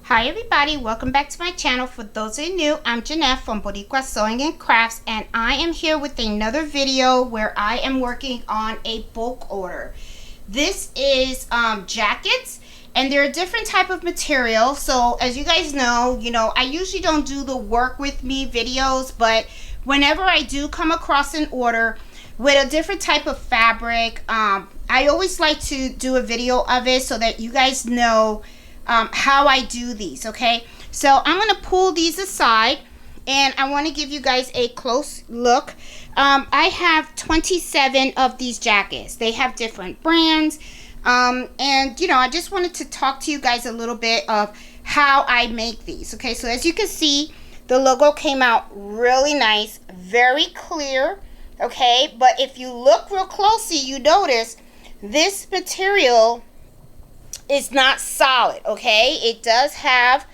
Hi everybody, welcome back to my channel. For those of you new, I'm Jeanette from Boricua Sewing and Crafts, and I am here with another video where I am working on a bulk order. This is jackets, and they're a different type of material. So as you guys know, I usually don't do the work with me videos, but whenever I do come across an order with a different type of fabric, I always like to do a video of it so that you guys know how I do these. Okay, so I'm going to pull these aside and I want to give you guys a close look. I have 27 of these jackets. They have different brands, and I just wanted to talk to you guys a little bit of how I make these. Okay, so as you can see, the logo came out really nice, very clear. Okay, but if you look real closely, you notice this material is not solid. Okay, it does have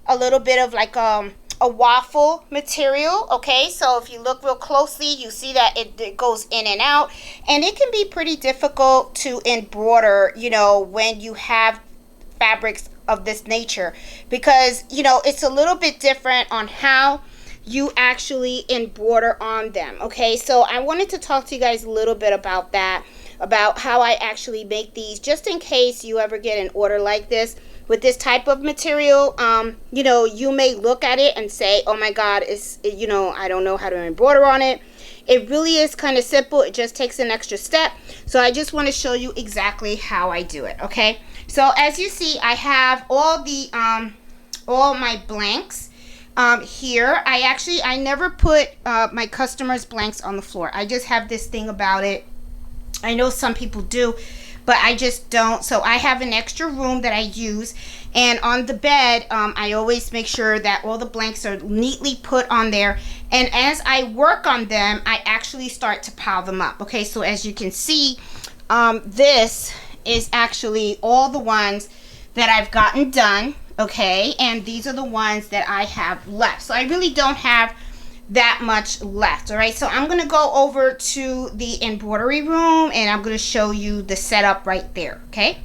a little bit of like a waffle material. Okay, so if you look real closely, you see that it goes in and out, and it can be pretty difficult to embroider, when you have fabrics of this nature, because it's a little bit different on how you actually embroider on them. Okay, so I wanted to talk to you guys a little bit about that, about how I actually make these, just in case you ever get an order like this with this type of material. You may look at it and say, oh my god, I don't know how to embroider on it. It really is kind of simple. It just takes an extra step. So I just want to show you exactly how I do it. Okay, so as you see, I have all my blanks here. I never put my customers' blanks on the floor. I just have this thing about it. I know some people do, but I just don't. So I have an extra room that I use, and on the bed, I always make sure that all the blanks are neatly put on there. And as I work on them, I actually start to pile them up. Okay, so as you can see, this is actually all the ones that I've gotten done. Okay, and these are the ones that I have left. So I really don't have that much left. All right, so I'm going to go over to the embroidery room and I'm going to show you the setup right there. Okay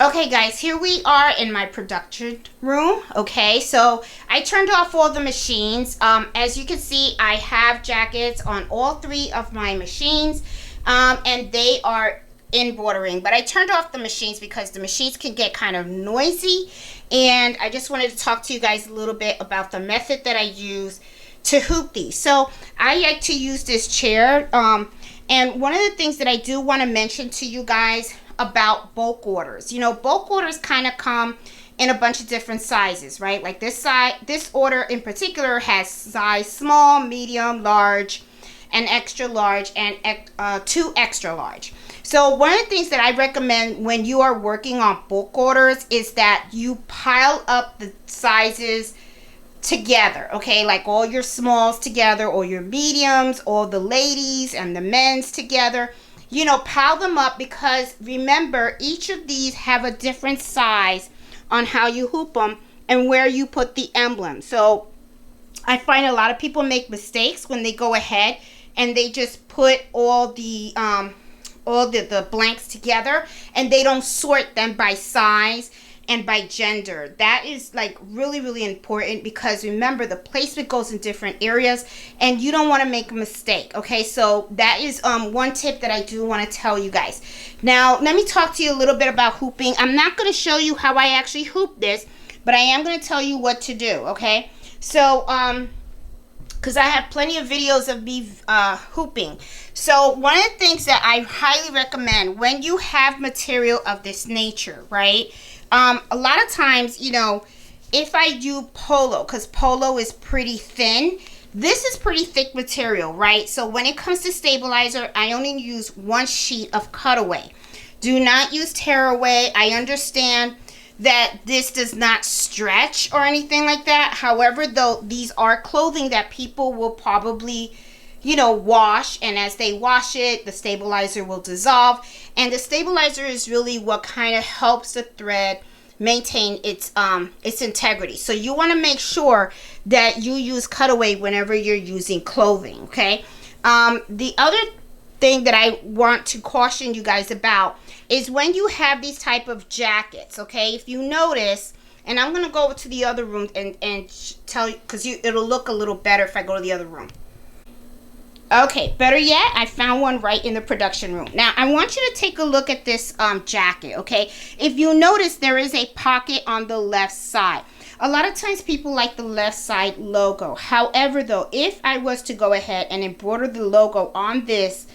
guys, here we are in my production room. Okay, so I turned off all the machines. As you can see, I have jackets on all three of my machines, and they are embroidering, but I turned off the machines because the machines can get kind of noisy, and I just wanted to talk to you guys a little bit about the method that I use to hoop these. So I like to use this chair, and one of the things that I do want to mention to you guys about bulk orders, bulk orders kind of come in a bunch of different sizes, right? Like this order in particular has size small, medium, large, and extra large, and 2 extra large. So one of the things that I recommend when you are working on bulk orders is that you pile up the sizes together. Okay, like all your smalls together, or your mediums, all the ladies and the men's together. Pile them up, because remember, each of these have a different size on how you hoop them and where you put the emblem. So I find a lot of people make mistakes when they go ahead and they just put all the blanks together, and they don't sort them by size and by gender. That is like really, really important, because remember, the placement goes in different areas and you don't want to make a mistake. Okay, so that is one tip that I do want to tell you guys. Now let me talk to you a little bit about hooping. I'm not going to show you how I actually hoop this, but I am going to tell you what to do. Okay, so because I have plenty of videos of me hooping. So one of the things that I highly recommend when you have material of this nature, right? A lot of times, if I do polo, because polo is pretty thin, this is pretty thick material, right? So when it comes to stabilizer, I only use 1 sheet of cutaway. Do not use tearaway. I understand that this does not stretch or anything like that. However, though, these are clothing that people will probably wash, and as they wash it, the stabilizer will dissolve, and the stabilizer is really what kind of helps the thread maintain its integrity. So you want to make sure that you use cutaway whenever you're using clothing. Okay, the other thing that I want to caution you guys about is when you have these type of jackets, okay? If you notice, and I'm going to go over to the other room and tell you, because it'll look a little better if I go to the other room. Okay, better yet, I found one right in the production room. Now, I want you to take a look at this jacket, okay? If you notice, there is a pocket on the left side. A lot of times people like the left side logo. However, though, if I was to go ahead and embroider the logo on this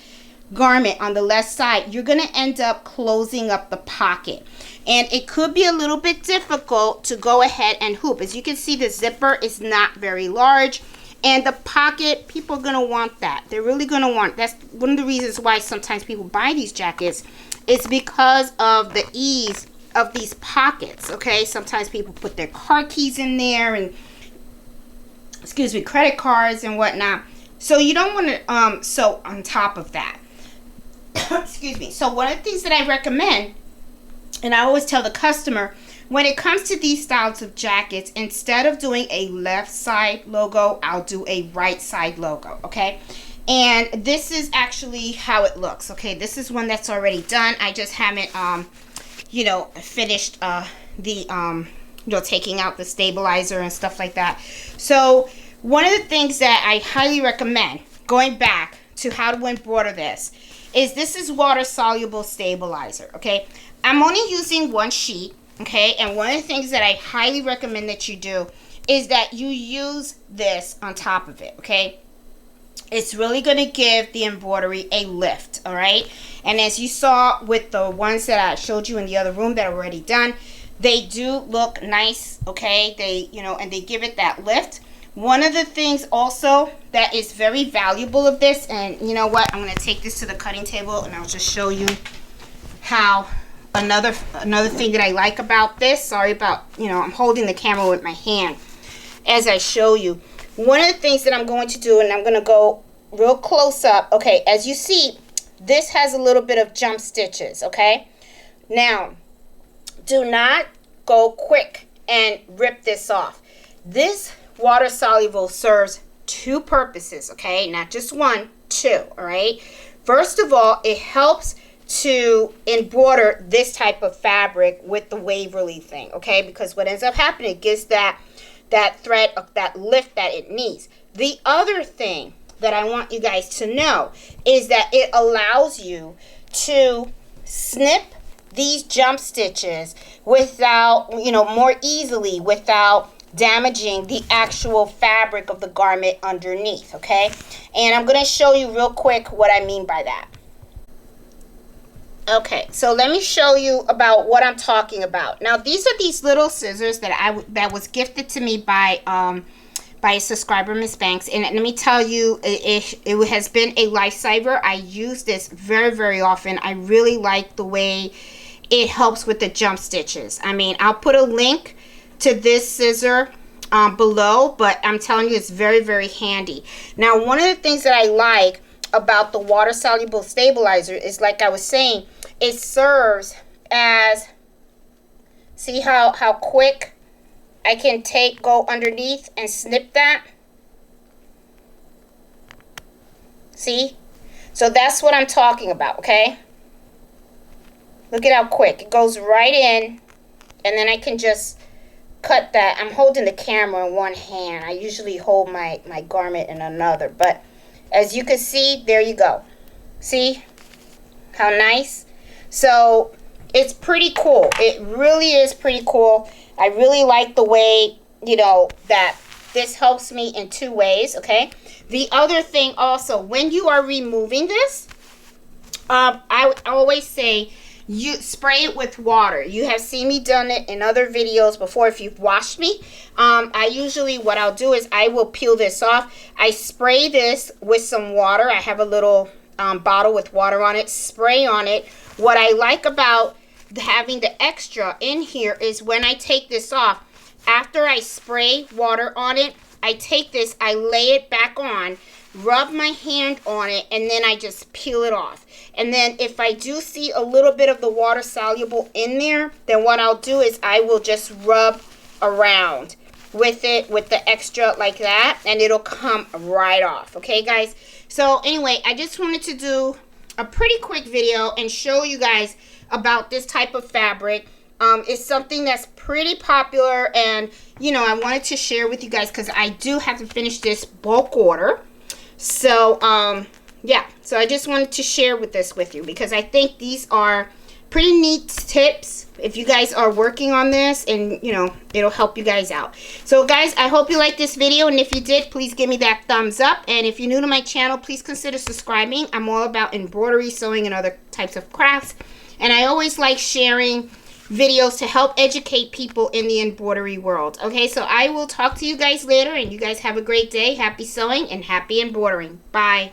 garment on the left side, you're going to end up closing up the pocket. And it could be a little bit difficult to go ahead and hoop. As you can see, the zipper is not very large. And the pocket, people are going to want that. They're really going to want. That's one of the reasons why sometimes people buy these jackets. It's because of the ease of these pockets, okay? Sometimes people put their car keys in there and, excuse me, credit cards and whatnot. So you don't want to sew on top of that. Excuse me. So one of the things that I recommend, and I always tell the customer, when it comes to these styles of jackets, instead of doing a left side logo, I'll do a right side logo, okay? And this is actually how it looks, okay? This is one that's already done. I just haven't, you know, finished you know, taking out the stabilizer and stuff like that. So one of the things that I highly recommend, going back to how to embroider this is water soluble stabilizer, okay? I'm only using one sheet. Okay, and one of the things that I highly recommend that you do is that you use this on top of it, okay? It's really going to give the embroidery a lift, all right? And as you saw with the ones that I showed you in the other room that are already done, they do look nice, okay? They, you know, and they give it that lift. One of the things also that is very valuable of this, and you know what? I'm going to take this to the cutting table and I'll just show you how. Another thing that I like about this, sorry about, you know, I'm holding the camera with my hand as I show you. One of the things that I'm going to do, and I'm going to go real close up, okay, as you see, this has a little bit of jump stitches, okay? Now, do not go quick and rip this off. This water soluble serves two purposes, okay? Not just one, two, all right? First of all, it helps to embroider this type of fabric with the Waverly thing, okay? Because what ends up happening, it gives that thread, that lift that it needs. The other thing that I want you guys to know is that it allows you to snip these jump stitches without, you know, more easily without damaging the actual fabric of the garment underneath, okay? And I'm going to show you real quick what I mean by that. Okay, so let me show you about what I'm talking about. Now, these are these little scissors that was gifted to me by a subscriber, Miss Banks. And let me tell you, it has been a lifesaver. I use this very, very often. I really like the way it helps with the jump stitches. I mean, I'll put a link to this scissor below, but I'm telling you, it's very, very handy. Now, one of the things that I like about the water soluble stabilizer is, like I was saying, it serves as, see how quick I can go underneath and snip that? See? So that's what I'm talking about, okay? Look at how quick. It goes right in, and then I can just cut that. I'm holding the camera in one hand. I usually hold my garment in another, but as you can see, there you go. See how nice? So it's pretty cool. It really is pretty cool. I really like the way, you know, that this helps me in two ways, okay? The other thing also, when you are removing this, I would always say you spray it with water. You have seen me done it in other videos before if you've watched me. I usually, what I'll do is I will peel this off. I spray this with some water. I have a little bottle with water on it, spray on it. What I like about having the extra in here is when I take this off, after I spray water on it, I take this, I lay it back on, rub my hand on it, and then I just peel it off. And then if I do see a little bit of the water soluble in there, then what I'll do is I will just rub around with it, with the extra like that, and it'll come right off. Okay, guys? So anyway, I just wanted to do a pretty quick video and show you guys about this type of fabric. It's something that's pretty popular, and you know, I wanted to share with you guys because I do have to finish this bulk order. So yeah, so I just wanted to share this with you because I think these are pretty neat tips if you guys are working on this, and you know, it'll help you guys out. So guys, I hope you liked this video, and if you did, please give me that thumbs up. And if you're new to my channel, please consider subscribing. I'm all about embroidery, sewing, and other types of crafts, and I always like sharing videos to help educate people in the embroidery world. Okay, so I will talk to you guys later, and you guys have a great day. Happy sewing and happy embroidering. Bye.